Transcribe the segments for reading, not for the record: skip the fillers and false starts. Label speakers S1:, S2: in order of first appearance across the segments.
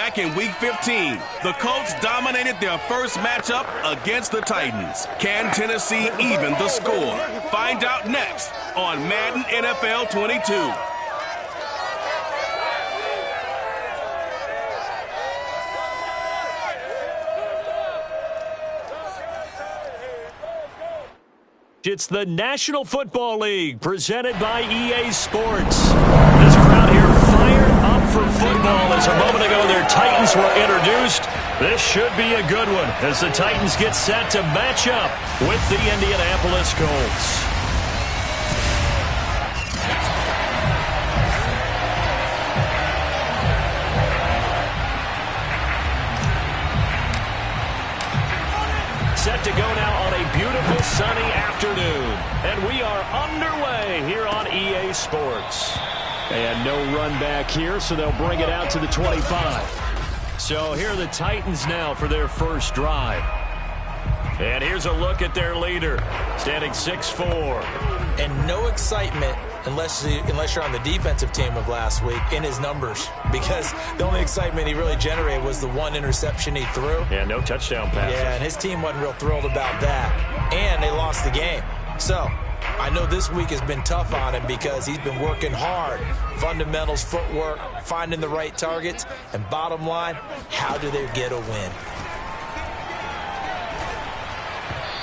S1: Back in Week 15, the Colts dominated their first matchup against the Titans. Can Tennessee even the score? Find out next on Madden NFL 22.
S2: It's the National Football League presented by EA Sports. This crowd here fired up for football as a moment ago their Titans were introduced. This should be a good one as the Titans get set to match up with the Indianapolis Colts. Set to go now on a beautiful sunny afternoon. And we are underway here on EA Sports. And no run back here, so they'll bring it out to the 25. So here are the Titans now for their first drive. And here's a look at their leader, standing 6'4".
S3: And no excitement unless you're on the defensive team of last week in his numbers, because the only excitement he really generated was the one interception he threw.
S2: Yeah, no touchdown passes.
S3: Yeah, and his team wasn't real thrilled about that. And they lost the game. So I know this week has been tough on him because he's been working hard. Fundamentals, footwork, finding the right targets, and bottom line, how do they get a win?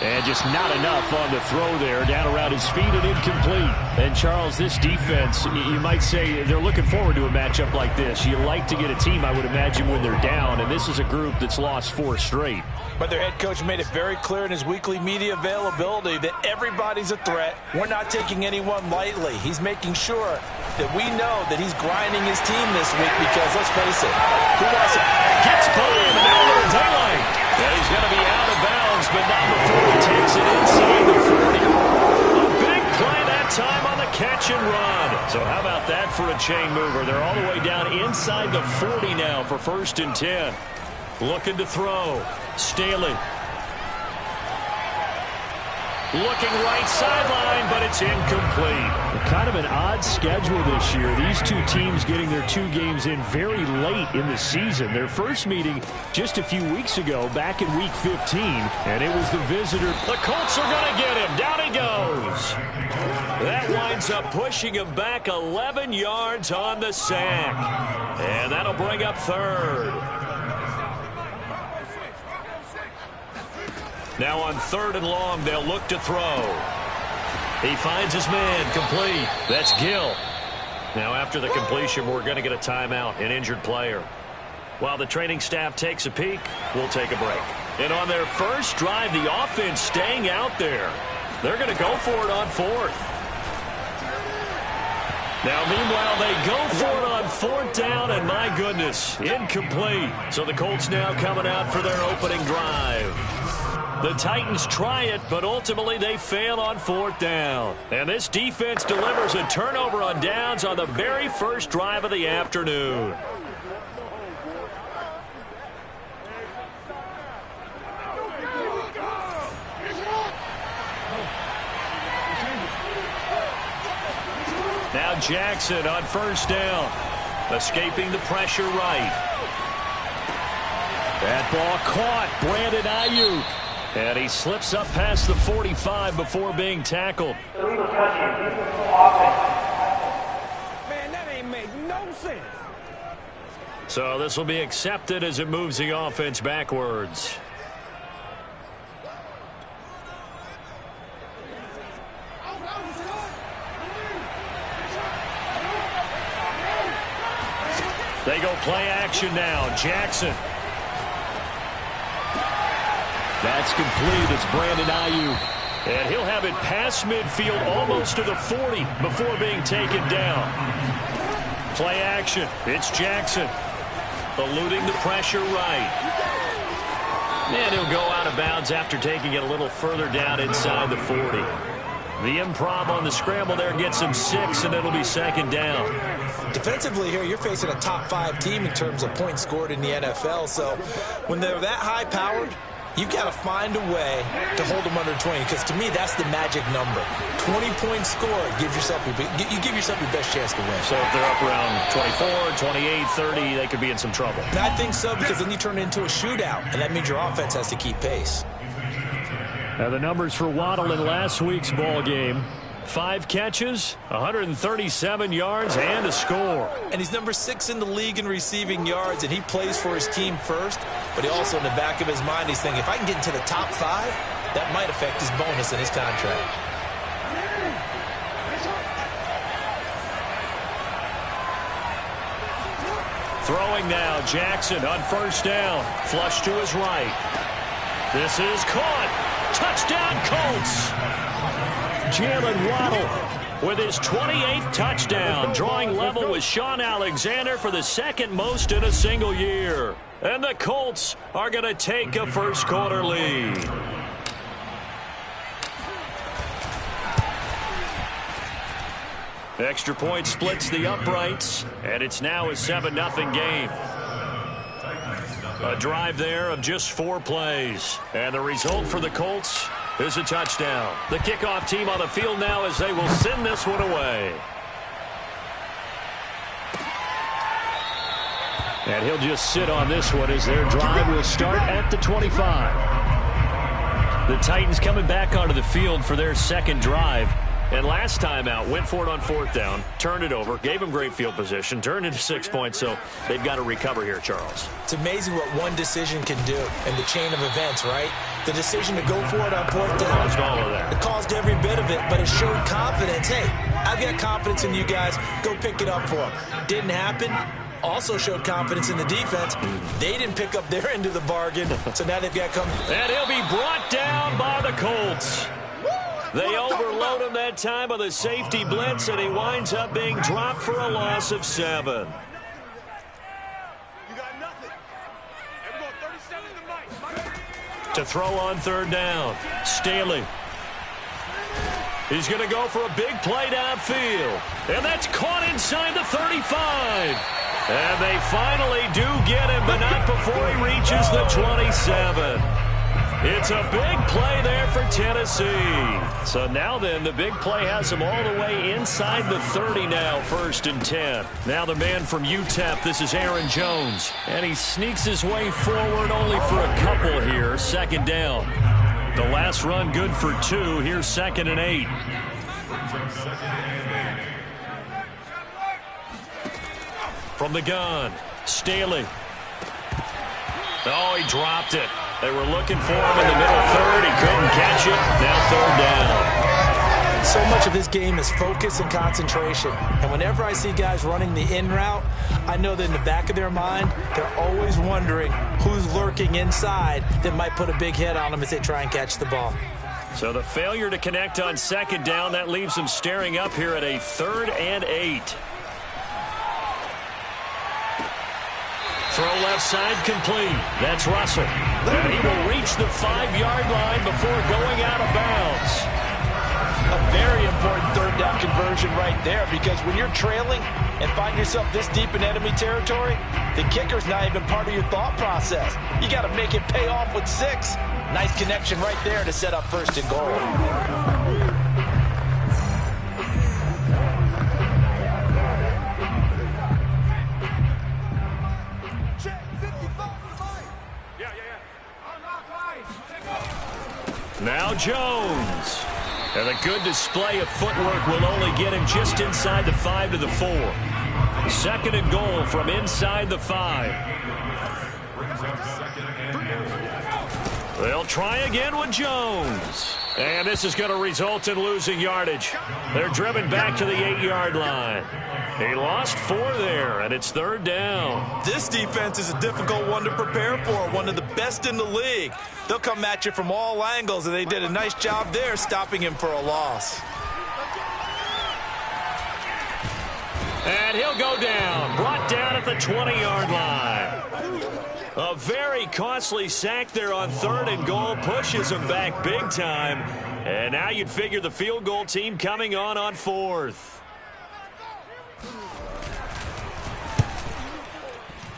S2: And just not enough on the throw there, down around his feet and incomplete. And Charles, this defense, you might say they're looking forward to a matchup like this. You like to get a team, I would imagine, when they're down, and this is a group that's lost 4 straight.
S3: But their head coach made it very clear in his weekly media availability that everybody's a threat. We're not taking anyone lightly. He's making sure that we know that he's grinding his team this week because, let's face it, who wants it?
S2: Gets by him, and now a little daylight. And he's going to be out of bounds, but not before he takes it inside the 40. A big play that time on the catch and run. So how about that for a chain mover? They're all the way down inside the 40 now for 1st and 10. Looking to throw. Staley. Looking right sideline, but it's incomplete. Kind of an odd schedule this year. These two teams getting their 2 games in very late in the season. Their first meeting just a few weeks ago, back in Week 15, and it was the visitor. The Colts are going to get him. Down he goes. That winds up pushing him back 11 yards on the sack. And that'll bring up 3rd. Now on 3rd and long, they'll look to throw. He finds his man, complete. That's Gill. Now after the completion, we're going to get a timeout, an injured player. While the training staff takes a peek, we'll take a break. And on their first drive, the offense staying out there. They're going to go for it on 4th. Now, meanwhile, they go for it on 4th down, and my goodness, incomplete. So the Colts now coming out for their opening drive. The Titans try it, but ultimately they fail on 4th down. And this defense delivers a turnover on downs on the very first drive of the afternoon. Now Jackson on 1st down, escaping the pressure right. That ball caught, Brandon Ayuk. And he slips up past the 45 before being tackled.
S4: Man, that ain't make no sense.
S2: So this will be accepted as it moves the offense backwards. They go play action now. Jackson. That's complete. It's Brandon Ayuk. And he'll have it past midfield almost to the 40 before being taken down. Play action. It's Jackson. Eluding the pressure right. And he'll go out of bounds after taking it a little further down inside the 40. The improv on the scramble there gets him 6, and it'll be 2nd down.
S3: Defensively here, you're facing a top 5 team in terms of points scored in the NFL. So when they're that high-powered, You've got to find a way to hold them under 20, because to me, that's the magic number. 20-point score, you give yourself your best chance to win.
S2: So if they're up around 24, 28, 30, they could be in some trouble.
S3: And I think so, because then you turn it into a shootout, and that means your offense has to keep pace.
S2: Now the numbers for Waddle in last week's ball game. 5 catches, 137 yards, and a score.
S3: And he's number 6 in the league in receiving yards, and he plays for his team first. But he also, in the back of his mind, he's thinking, if I can get into the top 5, that might affect his bonus in his contract.
S2: Throwing now, Jackson on first down. Flush to his right. This is caught. Touchdown, Colts. Jalen Waddle with his 28th touchdown, drawing level with Sean Alexander for the second most in a single year. And the Colts are going to take a first-quarter lead. Extra point splits the uprights, and it's now a 7-0 game. A drive there of just 4 plays. And the result for the Colts is a touchdown. The kickoff team on the field now as they will send this one away. And he'll just sit on this one as their drive will start at the 25. The Titans coming back onto the field for their second drive. And last time out, went for it on 4th down, turned it over, gave them great field position, turned into 6 points, so they've got to recover here, Charles.
S3: It's amazing what one decision can do in the chain of events, right? The decision to go for it on 4th down.
S2: Caused all of that.
S3: It caused every bit of it, but it showed confidence. Hey, I've got confidence in you guys. Go pick it up for them. Didn't happen. Also showed confidence in the defense. They didn't pick up their end of the bargain, so now they've got to come.
S2: And he'll be brought down by the Colts. They overload him that time with a safety blitz, and he winds up being dropped for a loss of 7. To throw on 3rd down, Staley. He's going to go for a big play downfield. And that's caught inside the 35. And they finally do get him, but not before he reaches the 27. It's a big play there for Tennessee. So now then, the big play has him all the way inside the 30 now, 1st and 10. Now the man from UTEP, this is Aaron Jones. And he sneaks his way forward only for a couple here, 2nd down. The last run good for 2. Here's 2nd and 8. From the gun, Staley. Oh, he dropped it. They were looking for him in the middle 3rd. He couldn't catch it. Now 3rd down.
S3: So much of this game is focus and concentration. And whenever I see guys running the in route, I know that in the back of their mind, they're always wondering who's lurking inside that might put a big hit on them as they try and catch the ball.
S2: So the failure to connect on 2nd down, that leaves them staring up here at a 3rd and 8. Throw left side complete. That's Russell. And he will reach the 5-yard line before going out of bounds.
S3: A very important 3rd down conversion right there, because when you're trailing and find yourself this deep in enemy territory, the kicker's not even part of your thought process. You got to make it pay off with 6. Nice connection right there to set up 1st and goal.
S2: Now Jones. And a good display of footwork will only get him just inside the 5 to the 4. 2nd and goal from inside the 5. They'll try again with Jones. And this is going to result in losing yardage. They're driven back to the 8-yard line. He lost 4 there, and it's 3rd down.
S3: This defense is a difficult one to prepare for, one of the best in the league. They'll come at you from all angles, and they did a nice job there stopping him for a loss.
S2: And he'll go down, brought down at the 20-yard line. A very costly sack there on 3rd and goal, pushes him back big time. And now you'd figure the field goal team coming on 4th.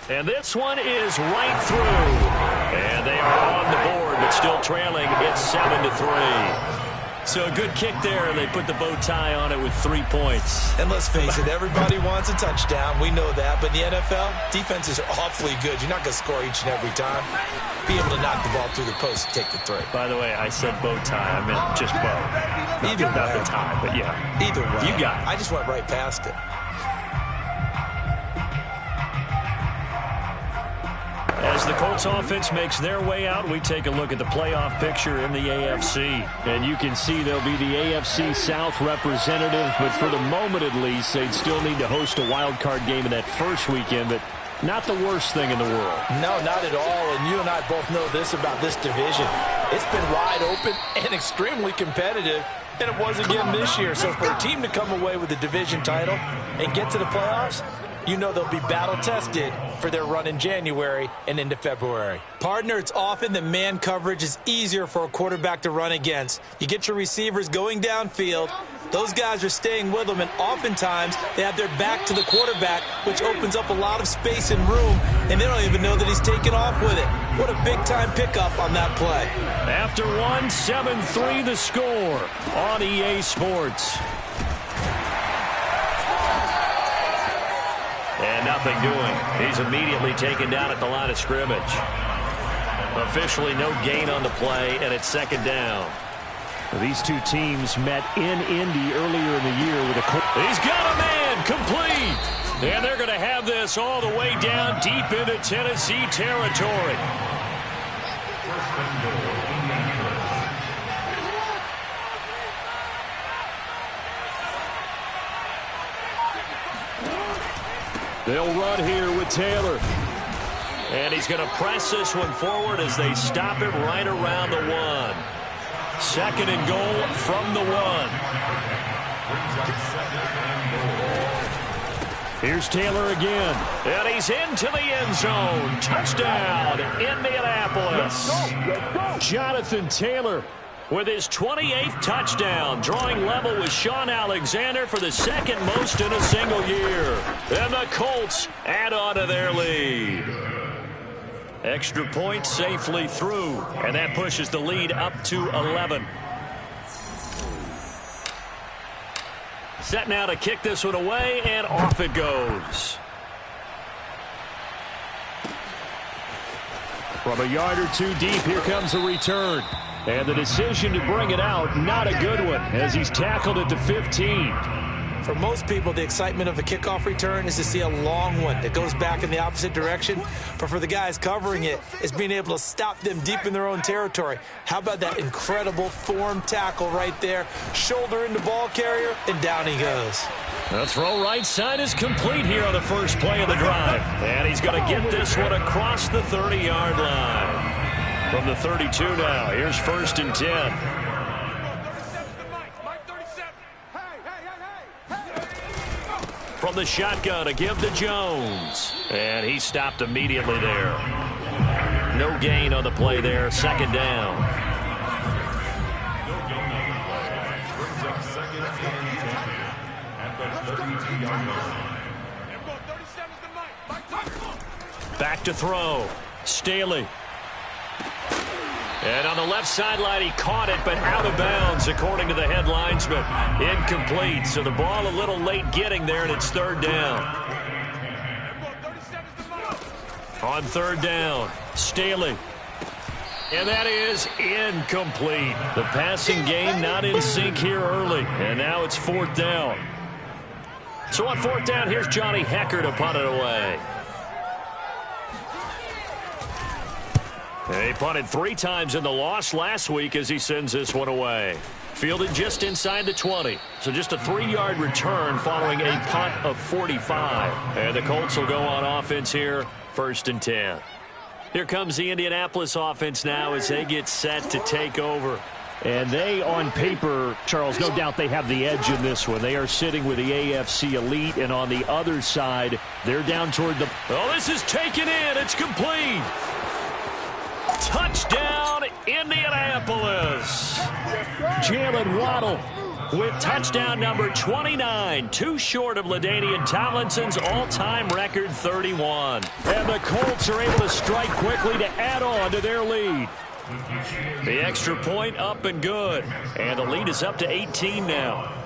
S2: And this one is right through. And they are on the board, but still trailing. It's 7-3. So a good kick there, and they put the bow tie on it with 3 points.
S3: And let's face it, everybody wants a touchdown. We know that. But in the NFL, defenses are awfully good. You're not going to score each and every time. Be able to knock the ball through the post and take the three.
S2: By the way, I said bow tie. I meant just bow. Not the tie, but yeah.
S3: Either way.
S2: You got it.
S3: I just went right past it.
S2: As the Colts offense makes their way out, we take a look at the playoff picture in the AFC. And you can see they'll be the AFC South representative, but for the moment at least, they'd still need to host a wild card game in that first weekend, but not the worst thing in the world.
S3: No, not at all. And you and I both know this about this division. It's been wide open and extremely competitive, and it was again this year. So for a team to come away with the division title and get to the playoffs, you know they'll be battle-tested for their run in January and into February. Partner, it's often that man coverage is easier for a quarterback to run against. You get your receivers going downfield. Those guys are staying with them, and oftentimes they have their back to the quarterback, which opens up a lot of space and room, and they don't even know that he's taken off with it. What a big-time pickup on that play.
S2: After 7-3 the score on EA Sports. And nothing doing. He's immediately taken down at the line of scrimmage. Officially no gain on the play, and it's second down. These two teams met in Indy earlier in the year with a... He's got a man, complete! And they're going to have this all the way down deep into Tennessee territory. They'll run here with Taylor. And he's going to press this one forward as they stop him right around the 1. Second and goal from the 1. Here's Taylor again. And he's into the end zone. Touchdown, Indianapolis.
S4: Let's go.
S2: Jonathan Taylor with his 28th touchdown, drawing level with Sean Alexander for the second most in a single year. And the Colts add on to their lead. Extra point safely through, and that pushes the lead up to 11. Set now to kick this one away, and off it goes. From a yard or two deep, here comes the return. And the decision to bring it out, not a good one, as he's tackled at the 15.
S3: For most people, the excitement of a kickoff return is to see a long one that goes back in the opposite direction. But for the guys covering it, it's being able to stop them deep in their own territory. How about that incredible form tackle right there? Shoulder into ball carrier, and down he goes.
S2: The throw right side is complete here on the first play of the drive. And he's going to get this one across the 30-yard line. From the 32 now, here's 1st and 10. From the shotgun to give to Jones. And he stopped immediately there. No gain on the play there. Second down. Back to throw. Staley. And on the left sideline, he caught it, but out of bounds, according to the head linesman. Incomplete, so the ball a little late getting there, and it's third down. On third down, Staley. And that is incomplete. The passing game not in sync here early, and now it's fourth down. So on fourth down, here's Johnny Hecker to punt it away. He punted 3 times in the loss last week as he sends this one away. Fielded just inside the 20. So just a 3-yard return following a punt of 45. And the Colts will go on offense here, 1st and 10. Here comes the Indianapolis offense now as they get set to take over. And they, on paper, Charles, no doubt they have the edge in this one. They are sitting with the AFC elite, and on the other side, they're down toward the... Oh, this is taken in. It's complete. Touchdown, Indianapolis. Jalen Waddle with touchdown number 29, too short of LaDainian Tomlinson's all-time record 31. And the Colts are able to strike quickly to add on to their lead. The extra point up and good. And the lead is up to 18 now.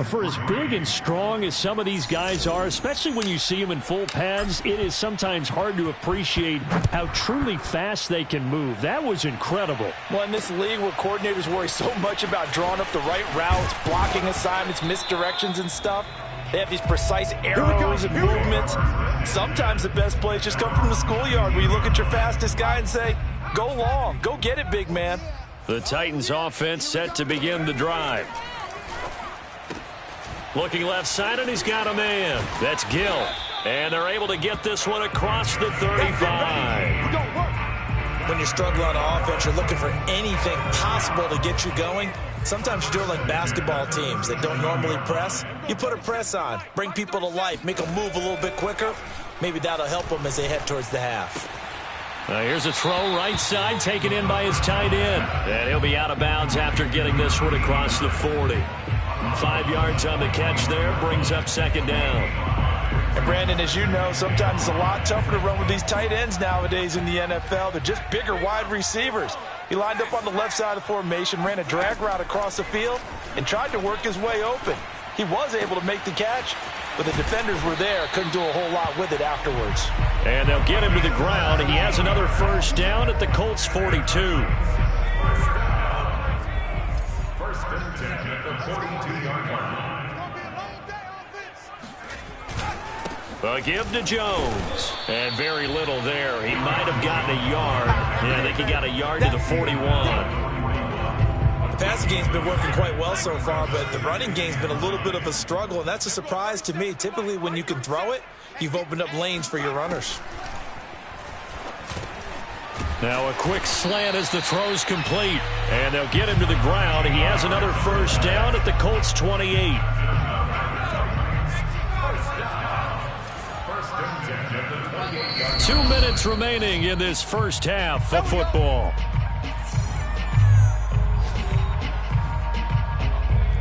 S2: For as big and strong as some of these guys are, especially when you see them in full pads, it is sometimes hard to appreciate how truly fast they can move. That was incredible.
S3: Well, in this league where coordinators worry so much about drawing up the right routes, blocking assignments, misdirections and stuff, they have these precise arrows and movements. Sometimes the best plays just come from the schoolyard where you look at your fastest guy and say, go long, go get it, big man.
S2: The Titans offense set to begin the drive. Looking left side, and he's got a man. That's Gill. And they're able to get this one across the 35.
S3: When you're struggling on offense, you're looking for anything possible to get you going. Sometimes you do it like basketball teams that don't normally press. You put a press on, bring people to life, make them move a little bit quicker. Maybe that'll help them as they head towards the half.
S2: Here's a throw right side, taken in by his tight end. And he'll be out of bounds after getting this one across the 40. 5 yards on the catch there, brings up second down.
S3: And Brandon, as you know, sometimes it's a lot tougher to run with these tight ends nowadays in the NFL. They're just bigger wide receivers. He lined up on the left side of the formation, ran a drag route across the field, and tried to work his way open. He was able to make the catch, but the defenders were there, couldn't do a whole lot with it afterwards.
S2: And they'll get him to the ground. He has another first down at the Colts 42.
S5: First and 10 at the 42-yard line.
S2: A give to Jones. And very little there. He might have gotten a yard. Yeah, I think he got a yard to the 41.
S3: The passing game's been working quite well so far, but the running game's been a little bit of a struggle, and that's a surprise to me. Typically, when you can throw it, you've opened up lanes for your runners.
S2: Now a quick slant as the throw's complete. And they'll get him to the ground. He has another first down at the Colts 28. 2 minutes remaining in this first half of football.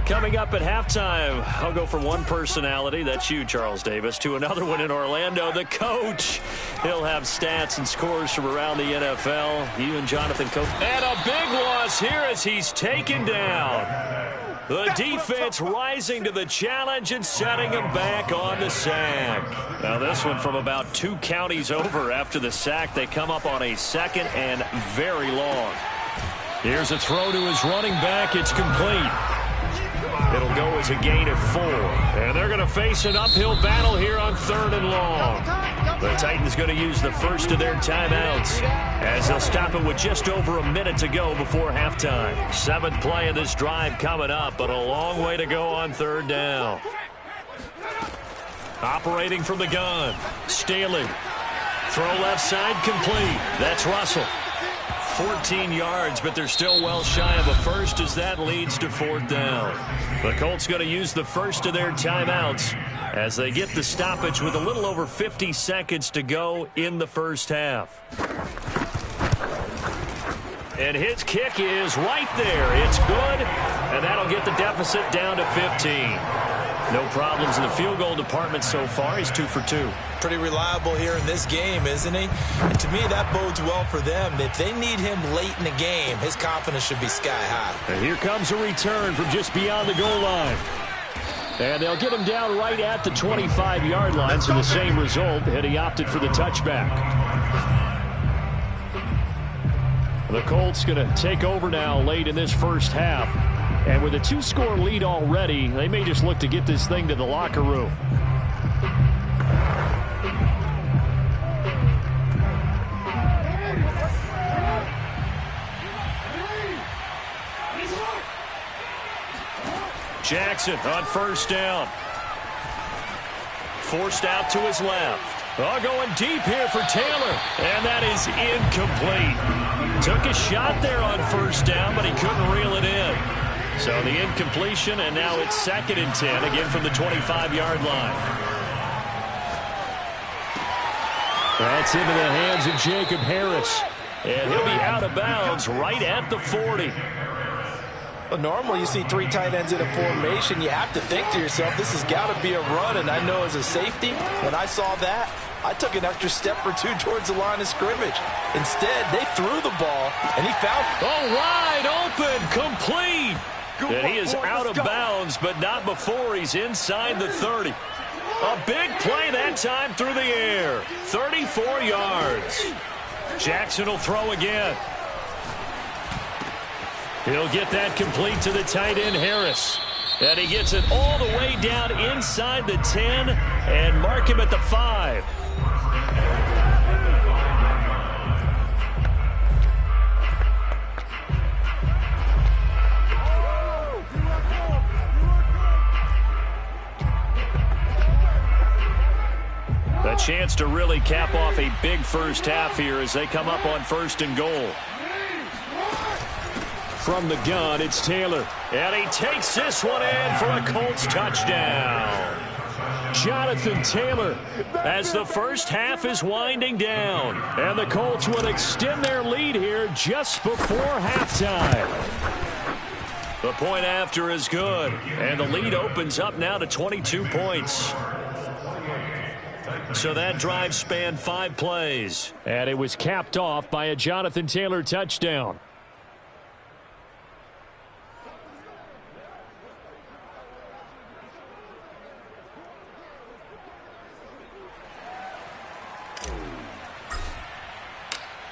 S2: Coming up at halftime, I'll go from one personality, that's you, Charles Davis, to another one in Orlando, the coach. He'll have stats and scores from around the NFL. You and Jonathan Coach. And a big loss here as he's taken down. The defense rising to the challenge and setting him back on the sack. Now this one from about 2 counties over after the sack. They come up on a second and very long. Here's a throw to his running back. It's complete. It'll go as a gain of 4. And they're going to face an uphill battle here on 3rd and long. The Titans going to use the first of their timeouts as they'll stop it with just over a minute to go before halftime. 7th play of this drive coming up, but a long way to go on 3rd down. Operating from the gun. Staley. Throw left side complete. That's Russell. 14 yards, but they're still well shy of a first as that leads to 4th down. The Colts going to use the first of their timeouts as they get the stoppage with a little over 50 seconds to go in the first half. And his kick is right there. It's good, and that'll get the deficit down to 15. No problems in the field goal department so far. He's 2 for 2.
S3: Pretty reliable here in this game, isn't he? And to me, that bodes well for them. If they need him late in the game, his confidence should be sky high.
S2: And here comes a return from just beyond the goal line. And they'll get him down right at the 25-yard line, so the same result, and he opted for the touchback. The Colts going to take over now late in this first half. And with a 2-score lead already, they may just look to get this thing to the locker room. Jackson on first down. Forced out to his left. Oh, going deep here for Taylor. And that is incomplete. Took a shot there on first down, but he couldn't reel it in. So the incompletion, and now it's 2nd and 10, again from the 25-yard line. That's into the hands of Jacob Harris. And he'll be out of bounds right at the 40.
S3: Well, normally you see 3 tight ends in a formation. You have to think to yourself, this has got to be a run. And I know as a safety, when I saw that, I took an extra step or two towards the line of scrimmage. Instead, they threw the ball, and he found it.
S2: Oh, wide open, complete. And he is out of bounds, but not before he's inside the 30. A big play that time through the air. 34 yards. Jackson will throw again. He'll get that complete to the tight end, Harris. And he gets it all the way down inside the 10 and mark him at the 5. A chance to really cap off a big first half here as they come up on 1st and goal. From the gun, it's Taylor. And he takes this one in for a Colts touchdown. Jonathan Taylor as the first half is winding down. And the Colts will extend their lead here just before halftime. The point after is good. And the lead opens up now to 22 points. So that drive spanned 5 plays. And it was capped off by a Jonathan Taylor touchdown.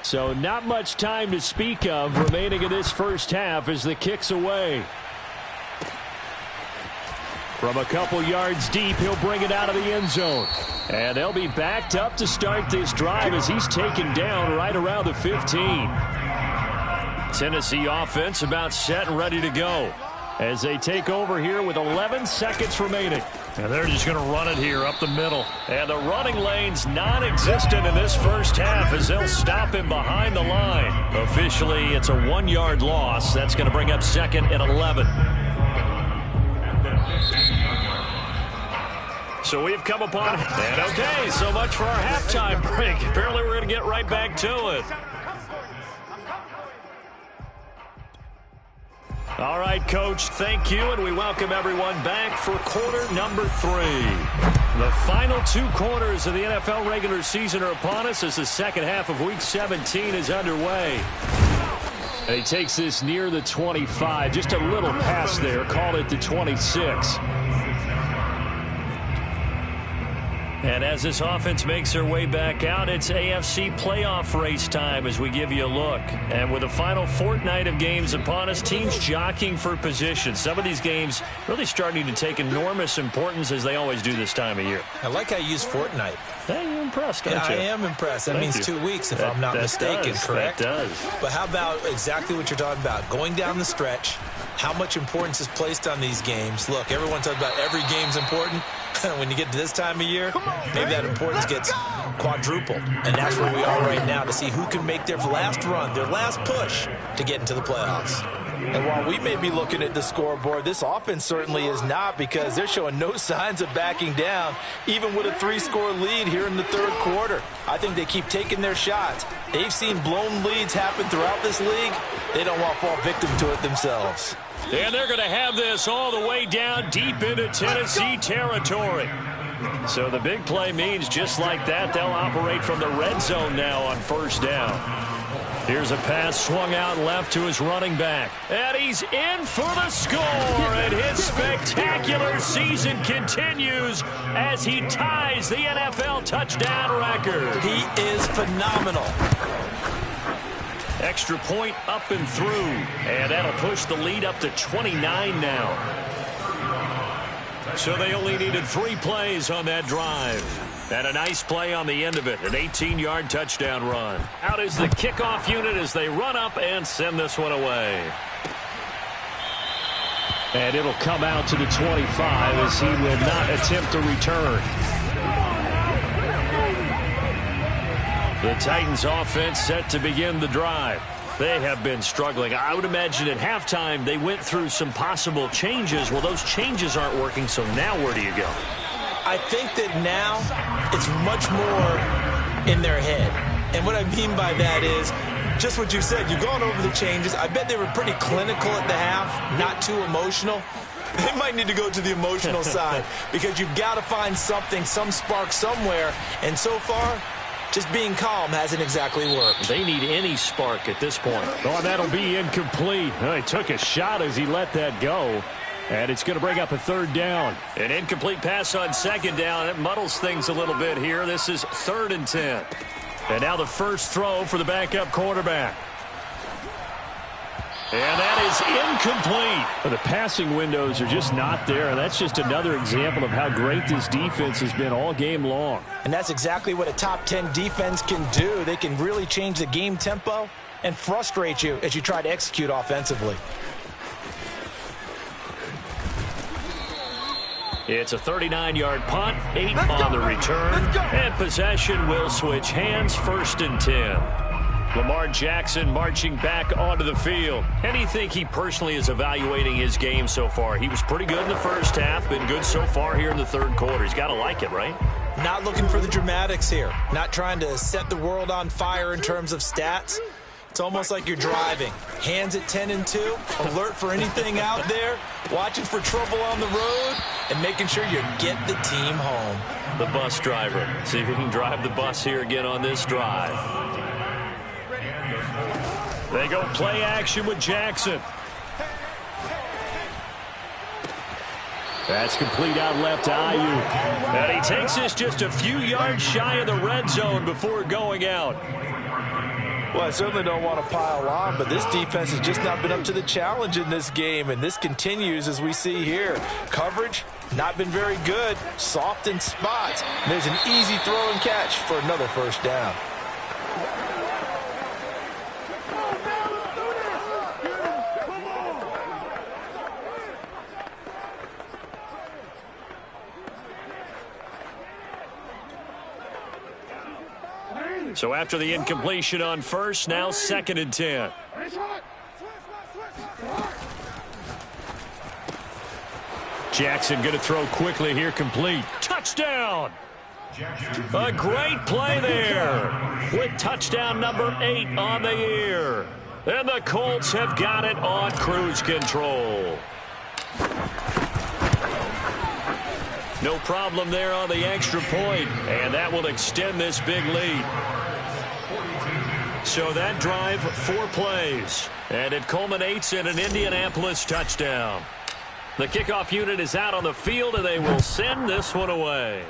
S2: So not much time to speak of remaining in this first half as the kick's away. From a couple yards deep, he'll bring it out of the end zone. And they'll be backed up to start this drive as he's taken down right around the 15. Tennessee offense about set and ready to go as they take over here with 11 seconds remaining. And they're just going to run it here up the middle. And the running lane's non-existent in this first half as they'll stop him behind the line. Officially, it's a 1-yard loss. That's going to bring up 2nd and 11. So we've come upon, and okay, so much for our halftime break. Apparently we're going to get right back to it. All right, Coach, thank you, and we welcome everyone back for quarter number 3. The final 2 quarters of the NFL regular season are upon us as the second half of Week 17 is underway. And he takes this near the 25, just a little pass there, call it the 26. And as this offense makes their way back out, it's AFC playoff race time as we give you a look. And with the final fortnight of games upon us, teams jockeying for position. Some of these games really starting to take enormous importance as they always do this time of year.
S3: I like how you use fortnight.
S2: Hey, you're impressed, aren't you?
S3: I am impressed. That means 2 weeks if I'm not mistaken, correct?
S2: That does.
S3: But how about exactly what you're talking about? Going down the stretch, how much importance is placed on these games. Look, everyone talks about every game's important. When you get to this time of year, maybe that importance gets quadrupled. And that's where we are right now to see who can make their last run, their last push to get into the playoffs. And while we may be looking at the scoreboard, this offense certainly is not, because they're showing no signs of backing down, even with a 3-score lead here in the 3rd quarter. I think they keep taking their shots. They've seen blown leads happen throughout this league. They don't want to fall victim to it themselves.
S2: And they're going to have this all the way down deep into Tennessee territory. So the big play means just like that, they'll operate from the red zone now on 1st down. Here's a pass swung out left to his running back. And he's in for the score. And his spectacular season continues as he ties the NFL touchdown record.
S3: He is phenomenal.
S2: Extra point up and through. And that'll push the lead up to 29 now. So they only needed 3 plays on that drive. And a nice play on the end of it, an 18-yard touchdown run. Out is the kickoff unit as they run up and send this one away. And it'll come out to the 25 as he will not attempt to return. The Titans offense set to begin the drive. They have been struggling. I would imagine at halftime they went through some possible changes. Well, those changes aren't working, so now where do you go?
S3: I think that now it's much more in their head. And what I mean by that is just what you said. You've gone over the changes. I bet they were pretty clinical at the half, not too emotional. They might need to go to the emotional side because you've got to find something, some spark somewhere. And so far, just being calm hasn't exactly worked.
S2: They need any spark at this point. Oh, that'll be incomplete. Oh, he took a shot as he let that go. And it's going to bring up a third down. An incomplete pass on second down. It muddles things a little bit here. This is 3rd and 10. And now the first throw for the backup quarterback. And that is incomplete. The passing windows are just not there. And that's just another example of how great this defense has been all game long.
S3: And that's exactly what a top 10 defense can do. They can really change the game tempo and frustrate you as you try to execute offensively.
S2: It's a 39-yard punt, 8 on the return, and possession will switch hands, 1st and 10. Lamar Jackson marching back onto the field. And you think he personally is evaluating his game so far? He was pretty good in the first half, been good so far here in the 3rd quarter. He's got to like it, right?
S3: Not looking for the dramatics here. Not trying to set the world on fire in terms of stats. It's almost like you're driving. Hands at 10 and 2, alert for anything out there, watching for trouble on the road, and making sure you get the team home.
S2: The bus driver. See if he can drive the bus here again on this drive. They go play action with Jackson. That's complete out left to Ayuk. And he takes this just a few yards shy of the red zone before going out.
S3: Well, I certainly don't want to pile on, but this defense has just not been up to the challenge in this game, and this continues as we see here. Coverage, not been very good, soft in spots. And there's an easy throw and catch for another first down.
S2: So after the incompletion on first, now 2nd and 10. Jackson going to throw quickly here, complete. Touchdown! A great play there with touchdown number 8 on the year. And the Colts have got it on cruise control. No problem there on the extra point, and that will extend this big lead. So that drive, 4 plays, and it culminates in an Indianapolis touchdown. The kickoff unit is out on the field, and they will send this one away.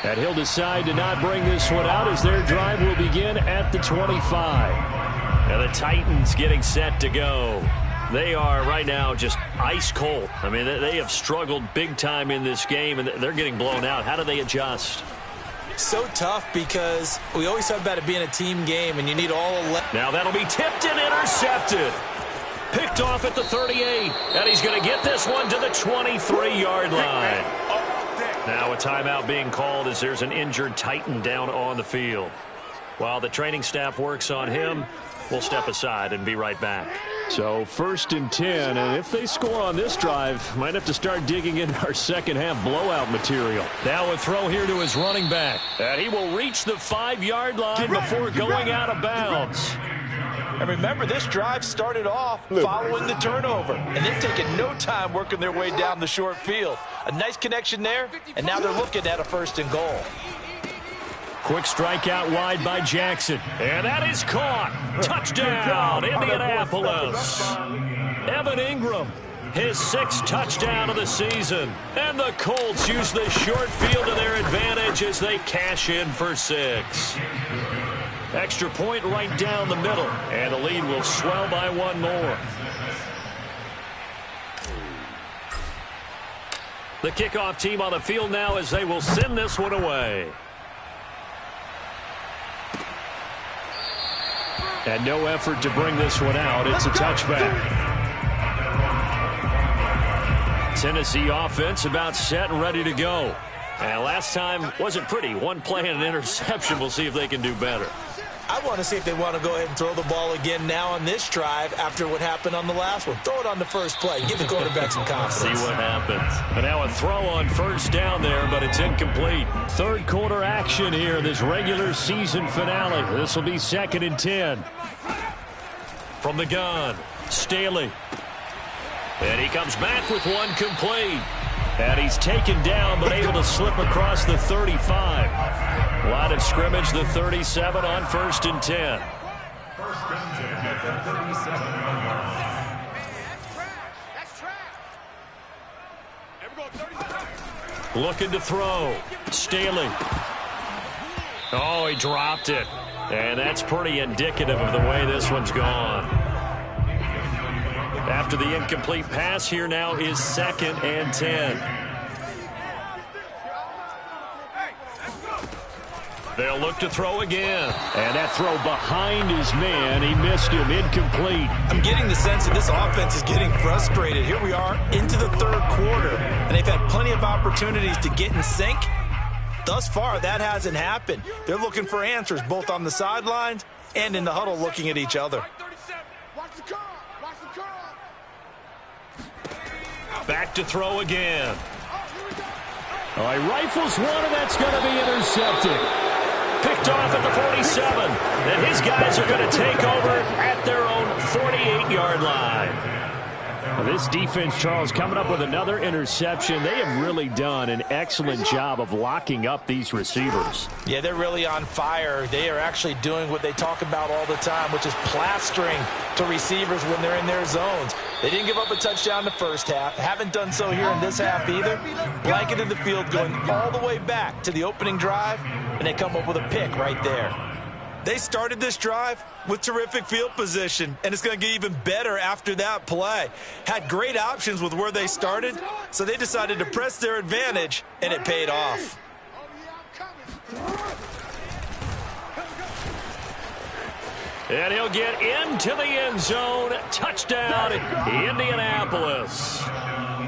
S2: And he'll decide to not bring this one out as their drive will begin at the 25. And the Titans getting set to go. They are right now just ice cold. I mean, they have struggled big time in this game, and they're getting blown out. How do they adjust?
S3: So tough because we always talk about it being a team game, and you need all 11.
S2: Now that'll be tipped and intercepted. Picked off at the 38, and he's going to get this one to the 23-yard line. Now a timeout being called as there's an injured Titan down on the field. While the training staff works on him, we'll step aside and be right back. So 1st and 10, and if they score on this drive, might have to start digging in our second half blowout material. Now a throw here to his running back, and he will reach the 5-yard line before going out of bounds.
S3: And remember, this drive started off following the turnover, and they've taken no time working their way down the short field. A nice connection there, and now they're looking at a 1st and goal.
S2: Quick strikeout wide by Jackson. And that is caught. Touchdown, Indianapolis. Evan Ingram, his 6th touchdown of the season. And the Colts use the short field to their advantage as they cash in for 6. Extra point right down the middle. And the lead will swell by 1 more. The kickoff team on the field now as they will send this one away. And no effort to bring this one out. It's a touchback. Tennessee offense about set and ready to go. And last time wasn't pretty. 1 play and an interception. We'll see if they can do better.
S3: I want to see if they want to go ahead and throw the ball again now on this drive after what happened on the last one. Throw it on the first play. Give the quarterback some confidence.
S2: See what happens. And now a throw on first down there, but it's incomplete. 3rd quarter action here, this regular season finale. This will be 2nd and 10. From the gun, Staley. And he comes back with one complete. And he's taken down but able to slip across the 35. Line of scrimmage, the 37 on 1st and 10.
S5: First and 10 at the 37-yard line.
S2: Looking to throw. Staley. Oh, he dropped it. And that's pretty indicative of the way this one's gone. After the incomplete pass, here now is 2nd and 10. They'll look to throw again. And that throw behind his man. He missed him. Incomplete.
S3: I'm getting the sense that this offense is getting frustrated. Here we are into the 3rd quarter, and they've had plenty of opportunities to get in sync. Thus far, that hasn't happened. They're looking for answers both on the sidelines and in the huddle looking at each other.
S2: Back to throw again. Oh, he rifles one, and that's going to be intercepted. Picked off at the 47. And his guys are going to take over at their own 48-yard line. Well, this defense, Charles, coming up with another interception. They have really done an excellent job of locking up these receivers.
S3: Yeah, they're really on fire. They are actually doing what they talk about all the time, which is plastering to receivers when they're in their zones. They didn't give up a touchdown in the first half. Haven't done so here in this half either. Blanketed the field going all the way back to the opening drive, and they come up with a pick right there. They started this drive with terrific field position, and it's going to get even better after that play. Had great options with where they started, so they decided to press their advantage, and it paid off.
S2: And he'll get into the end zone. Touchdown, Indianapolis.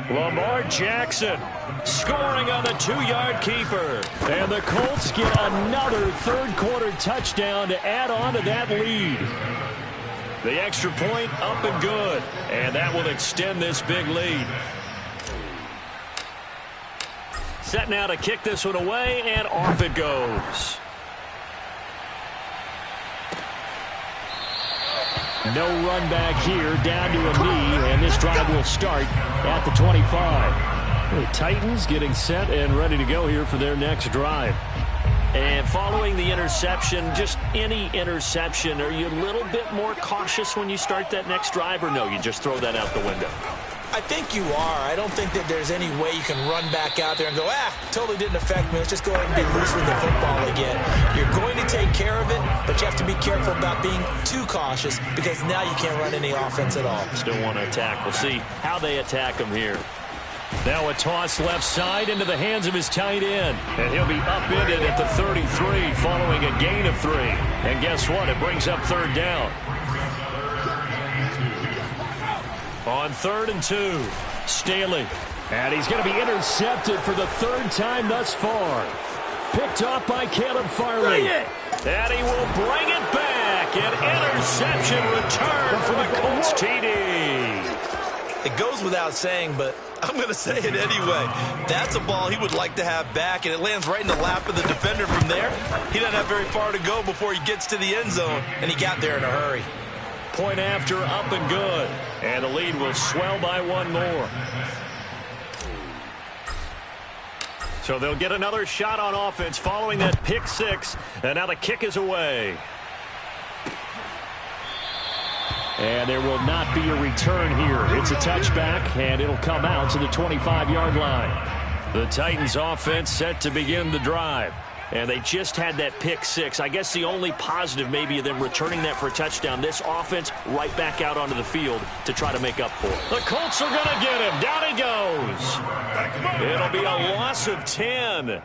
S2: Lamar Jackson scoring on the 2-yard keeper. And the Colts get another 3rd quarter touchdown to add on to that lead. The extra point up and good. And that will extend this big lead. Set now to kick this one away, and off it goes. No run back here, down to a knee, and this drive will start at the 25. The Titans getting set and ready to go here for their next drive. And following the interception, just any interception, are you a little bit more cautious when you start that next drive, or no, you just throw that out the window?
S3: I think you are. I don't think that there's any way you can run back out there and go, totally didn't affect me. Let's just go ahead and be loose with the football again. You're going to take care of it, but you have to be careful about being too cautious because now you can't run any offense at all.
S2: Still want to attack. We'll see how they attack him here. Now a toss left side into the hands of his tight end. And he'll be upended at the 33 following a gain of 3. And guess what? It brings up 3rd down. On 3rd and 2, Staley. And he's going to be intercepted for the 3rd time thus far. Picked off by Caleb Farley. And he will bring it back. An interception return for the Colts TD.
S3: It goes without saying, but I'm going to say it anyway. That's a ball he would like to have back, and it lands right in the lap of the defender from there. He doesn't have very far to go before he gets to the end zone, and he got there in a hurry.
S2: Point after, up and good. And the lead will swell by 1 more. So they'll get another shot on offense following that pick 6. And now the kick is away. And there will not be a return here. It's a touchback, and it'll come out to the 25-yard line. The Titans offense set to begin the drive. And they just had that pick 6. I guess the only positive maybe of them returning that for a touchdown. This offense right back out onto the field to try to make up for it. The Colts are going to get him. Down he goes. It'll be a loss of 10.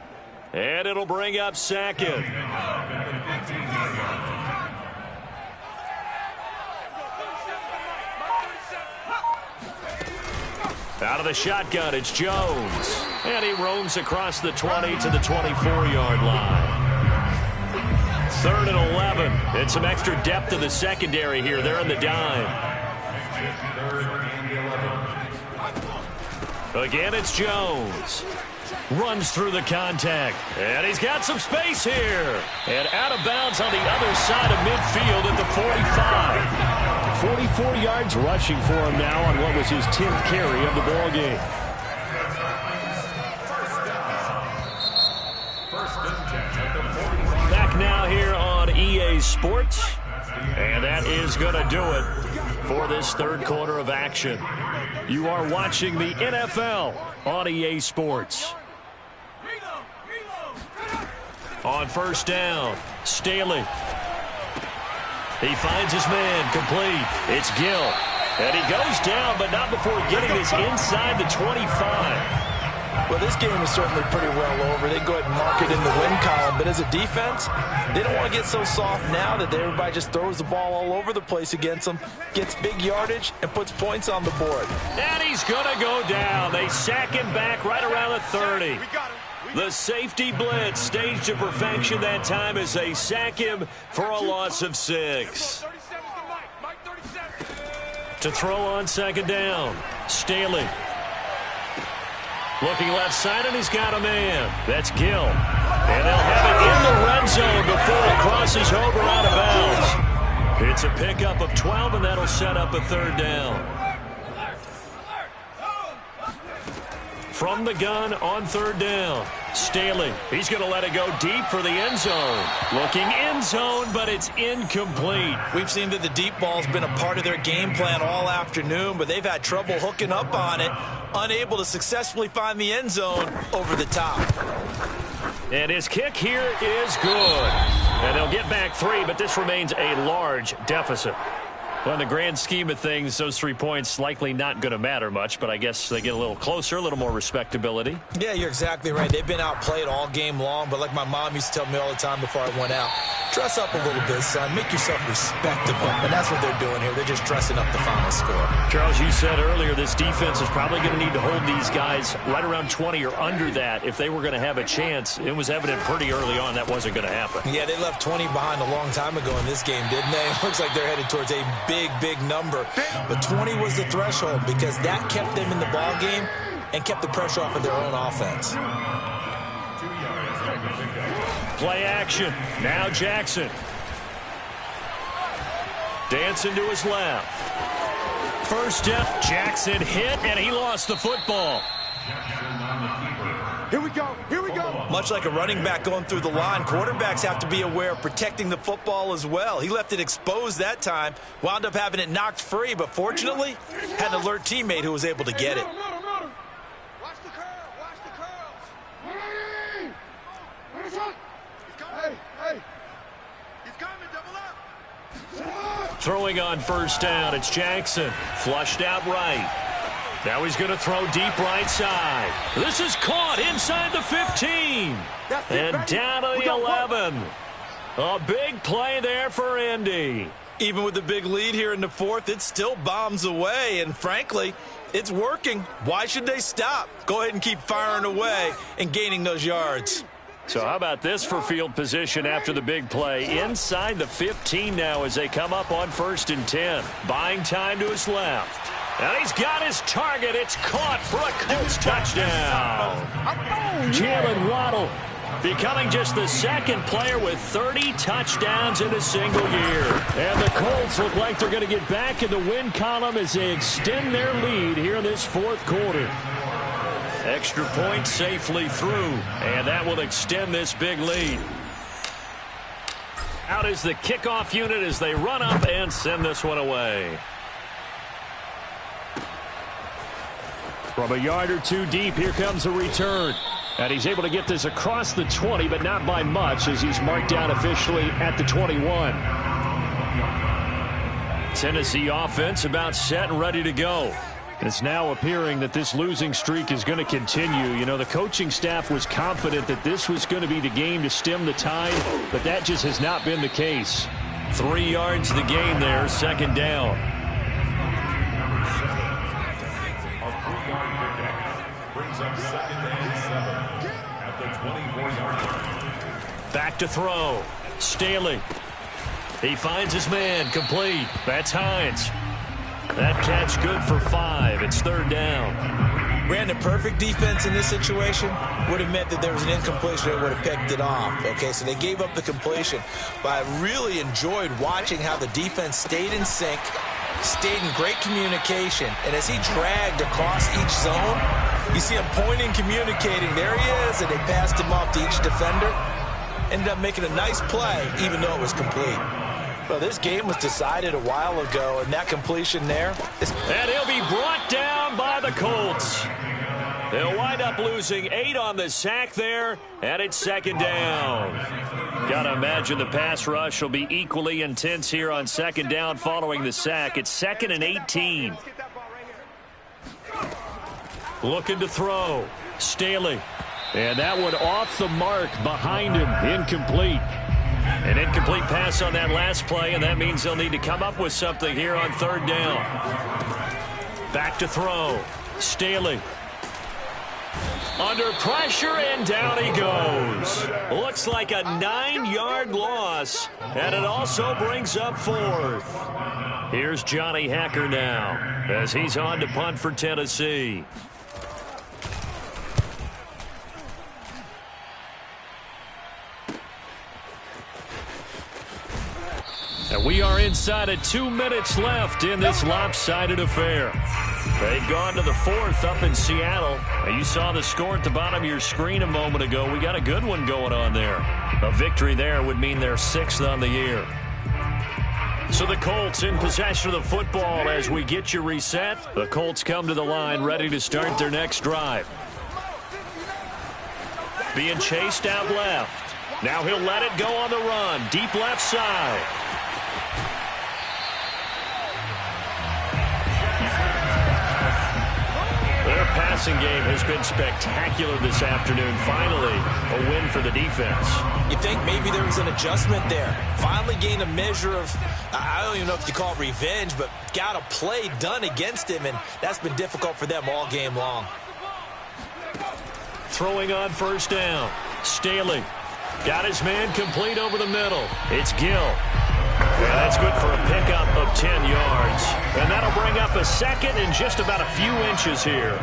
S2: And it'll bring up 2nd. Out of the shotgun, it's Jones. And he roams across the 20 to the 24-yard line. 3rd and 11. And some extra depth to the secondary here. They're in the dime. Again, it's Jones. Runs through the contact. And he's got some space here. And out of bounds on the other side of midfield at the 45. 44 yards rushing for him now on what was his 10th carry of the ball game. Back now here on EA Sports. And that is going to do it for this third quarter of action. You are watching the NFL on EA Sports. On first down, Staley. He finds his man, complete. It's Gill. And he goes down, but not before getting this inside the 25.
S3: Well, this game is certainly pretty well over. They go ahead and mark it in the win column. But as a defense, they don't want to get so soft now that everybody just throws the ball all over the place against them, gets big yardage, and puts points on the board.
S2: And he's going to go down. They sack him back right around the 30. The safety blitz staged to perfection that time as they sack him for a loss of 6. To throw on second down, Staley. Looking left side, and he's got a man. That's Gill. And they'll have it in the red zone before it crosses over out of bounds. It's a pickup of 12, and that'll set up a third down. From the gun on third down, Staley. He's going to let it go deep for the end zone. Looking end zone, but it's incomplete.
S3: We've seen that the deep ball's been a part of their game plan all afternoon, but they've had trouble hooking up on it, unable to successfully find the end zone over the top.
S2: And his kick here is good. And they'll get back 3, but this remains a large deficit. Well, in the grand scheme of things, those 3 points likely not going to matter much, but I guess they get a little closer, a little more respectability.
S3: Yeah, you're exactly right. They've been outplayed all game long, but like my mom used to tell me all the time before I went out, dress up a little bit, son. Make yourself respectable. And that's what they're doing here. They're just dressing up the final score.
S2: Charles, you said earlier this defense is probably going to need to hold these guys right around 20 or under that if they were going to have a chance. It was evident pretty early on that wasn't going to happen.
S3: Yeah, they left 20 behind a long time ago in this game, didn't they? It looks like they're headed towards a big number. But 20 was the threshold because that kept them in the ball game and kept the pressure off of their own offense.
S2: Play action. Now Jackson. Dancing to his left. First step, Jackson hit, and he lost the football.
S4: Here we go. Here we go.
S3: Much like a running back going through the line, quarterbacks have to be aware of protecting the football as well. He left it exposed that time, wound up having it knocked free, but fortunately, had an alert teammate who was able to get it.
S4: Watch the curl. Watch the curls. Hey. He's coming. Double up.
S2: Throwing on first down, it's Jackson. Flushed out right. Now he's going to throw deep right side. This is caught inside the 15. And down to the 11. A big play there for Indy.
S3: Even with the big lead here in the fourth, it still bombs away. And frankly, it's working. Why should they stop? Go ahead and keep firing away and gaining those yards.
S2: So how about this for field position after the big play? Inside the 15 now as they come up on 1st and 10. Buying time to his left. And he's got his target. It's caught for a Colts touchdown. Jalen Waddle becoming just the second player with 30 touchdowns in a single year. And the Colts look like they're going to get back in the win column as they extend their lead here in this fourth quarter. Extra point safely through, and that will extend this big lead. Out is the kickoff unit as they run up and send this one away. From a yard or two deep, here comes a return. And he's able to get this across the 20, but not by much as he's marked down officially at the 21. Tennessee offense about set and ready to go. And it's now appearing that this losing streak is going to continue. You know, the coaching staff was confident that this was going to be the game to stem the tide, but that just has not been the case. 3 yards the game there, second down. Back to throw. Staley. He finds his man. Complete. That's Hines. That catch good for 5. It's third down.
S3: Brandon, perfect defense in this situation would have meant that there was an incompletion that would have picked it off. Okay, so they gave up the completion. But I really enjoyed watching how the defense stayed in sync stayed in great communication. And as he dragged across each zone, you see him pointing, communicating. There he is, and they passed him off to each defender. Ended up making a nice play, even though it was complete. Well, this game was decided a while ago, and that completion there is...
S2: And he'll be brought down by the Colts. They'll wind up losing 8 on the sack there, and it's second down. Got to imagine the pass rush will be equally intense here on second down following the sack. It's 2nd and 18. Looking to throw. Staley. And that one off the mark behind him. Incomplete. An incomplete pass on that last play, and that means they'll need to come up with something here on third down. Back to throw. Staley. Under pressure, and down he goes. Looks like a 9-yard loss, and it also brings up 4th. Here's Johnny Hacker now as he's on to punt for Tennessee. And we are inside of 2 minutes left in this lopsided affair. They've gone to the 4th up in Seattle. You saw the score at the bottom of your screen a moment ago. We got a good one going on there. A victory there would mean they're 6th on the year. So the Colts in possession of the football as we get you reset. The Colts come to the line ready to start their next drive. Being chased out left. Now he'll let it go on the run. Deep left side. Their passing game has been spectacular this afternoon. Finally, a win for the defense.
S3: You think maybe there was an adjustment there. Finally gained a measure of, I don't even know if you call it revenge, but got a play done against him, and that's been difficult for them all game long.
S2: Throwing on first down. Staley got his man complete over the middle. It's Gill. Yeah, that's good for a pickup of 10 yards. And that'll bring up a second and just about a few inches here.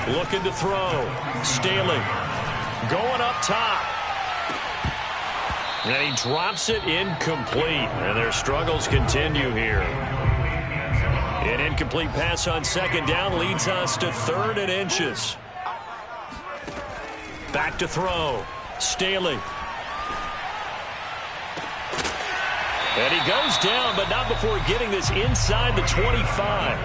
S2: Looking to throw. Staley going up top. And he drops it incomplete. And their struggles continue here. An incomplete pass on second down leads us to 3rd and inches. Back to throw. Staley. And he goes down, but not before getting this inside the 25.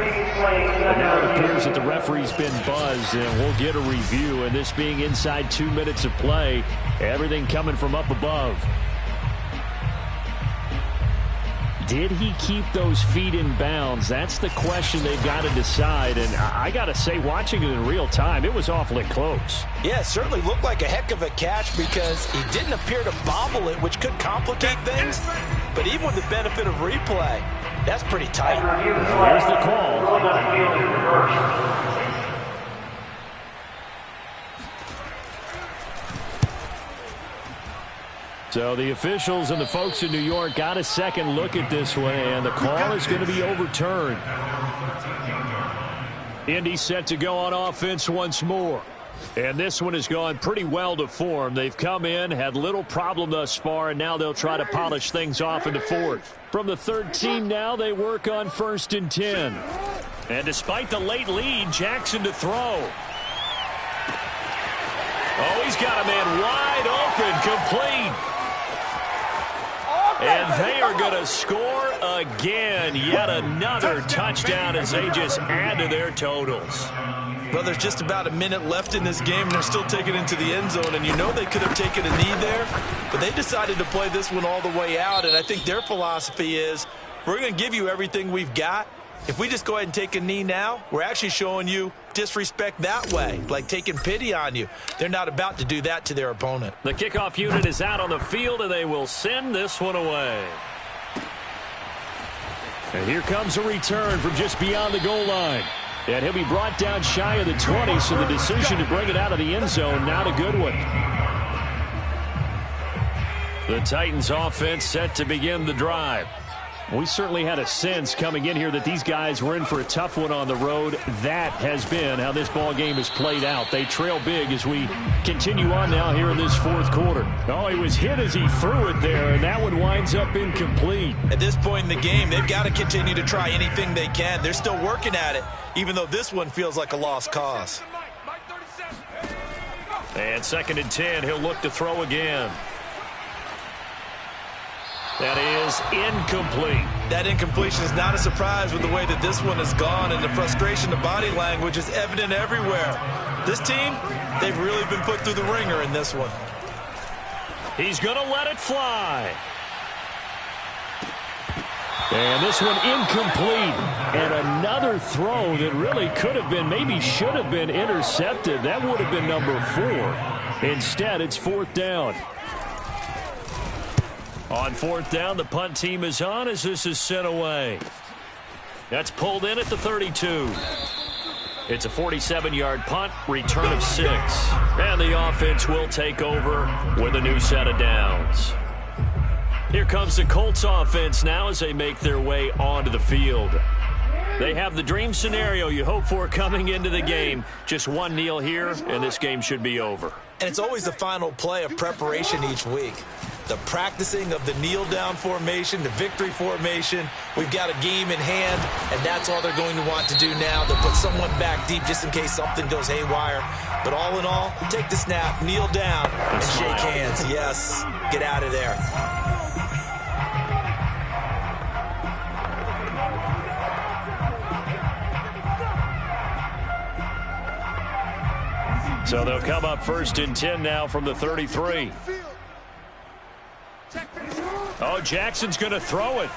S2: And now it appears that the referee's been buzzed, and we'll get a review. And this being inside 2 minutes of play, everything coming from up above. Did he keep those feet in bounds? That's the question they've got to decide. And I got to say, watching it in real time, it was awfully close.
S3: Yeah, it certainly looked like a heck of a catch because he didn't appear to bobble it, which could complicate things. But even with the benefit of replay, that's pretty tight.
S2: Here's the call. So the officials and the folks in New York got a second look at this one, and the call is going to be overturned. Indy set to go on offense once more. And this one has gone pretty well to form. They've come in, had little problem thus far, and now they'll try to polish things off into 4th. From the 13 now, they work on 1st and 10. And despite the late lead, Jackson to throw. Oh, he's got a man wide open, complete. And they are going to score again. Yet another touchdown as they just add to their totals.
S3: Well, there's just about a minute left in this game, and they're still taking it into the end zone. And you know they could have taken a knee there, but they decided to play this one all the way out. And I think their philosophy is, we're going to give you everything we've got. If we just go ahead and take a knee now, we're actually showing you disrespect that way, like taking pity on you. They're not about to do that to their opponent.
S2: The kickoff unit is out on the field, and they will send this one away. And here comes a return from just beyond the goal line. And he'll be brought down shy of the 20, so the decision to bring it out of the end zone, not a good one. The Titans offense set to begin the drive. We certainly had a sense coming in here that these guys were in for a tough one on the road. That has been how this ball game has played out. They trail big as we continue on now here in this fourth quarter. Oh, he was hit as he threw it there, and that one winds up incomplete.
S3: At this point in the game, they've got to continue to try anything they can. They're still working at it, even though this one feels like a lost cause.
S2: And 2nd and 10, he'll look to throw again. That is incomplete.
S3: That incompletion is not a surprise with the way that this one has gone, and the frustration, the body language is evident everywhere. This team, they've really been put through the ringer in this one.
S2: He's going to let it fly. And this one incomplete. And another throw that really could have been, maybe should have been intercepted. That would have been number 4. Instead, it's 4th down. On 4th down, the punt team is on as this is sent away. That's pulled in at the 32. It's a 47-yard punt, return of 6. And the offense will take over with a new set of downs. Here comes the Colts offense now as they make their way onto the field. They have the dream scenario you hope for coming into the game. Just one kneel here, and this game should be over.
S3: And it's always the final play of preparation each week. The practicing of the kneel-down formation, the victory formation. We've got a game in hand, and that's all they're going to want to do now. They'll put someone back deep just in case something goes haywire. But all in all, take the snap, kneel down, and shake hands. Yes, get out of there.
S2: So they'll come up 1st and 10 now from the 33. Oh, Jackson's going to throw it.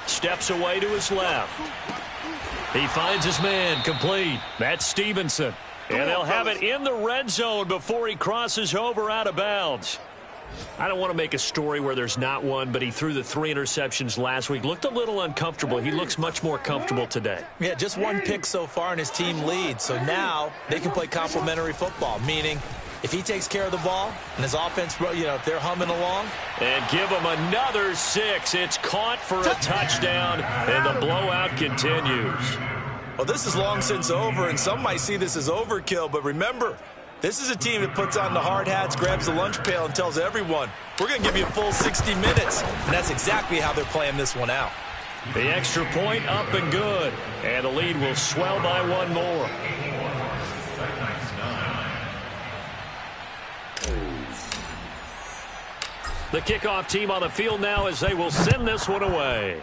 S2: Steps away to his left. He finds his man, complete. That's Stevenson. And they'll have it in the red zone before he crosses over out of bounds. I don't want to make a story where there's not one, but he threw the 3 interceptions last week. Looked a little uncomfortable. He looks much more comfortable today.
S3: Yeah, just 1 pick so far and his team leads. So now they can play complementary football, meaning if he takes care of the ball and his offense, if they're humming along.
S2: And give him another 6. It's caught for a touchdown, and the blowout continues.
S3: Well, this is long since over, and some might see this as overkill, but remember, this is a team that puts on the hard hats, grabs the lunch pail, and tells everyone, we're going to give you a full 60 minutes. And that's exactly how they're playing this one out.
S2: The extra point up and good. And the lead will swell by 1 more. The kickoff team on the field now as they will send this one away.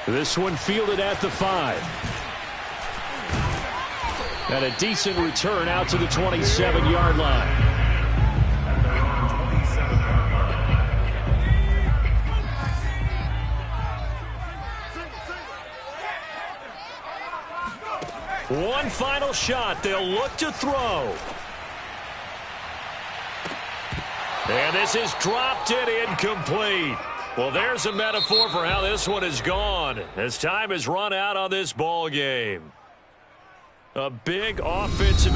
S2: This one fielded at the 5. And a decent return out to the 27-yard line. One final shot. They'll look to throw. And this is dropped it incomplete. Well, there's a metaphor for how this one has gone as time has run out on this ball game. A big offensive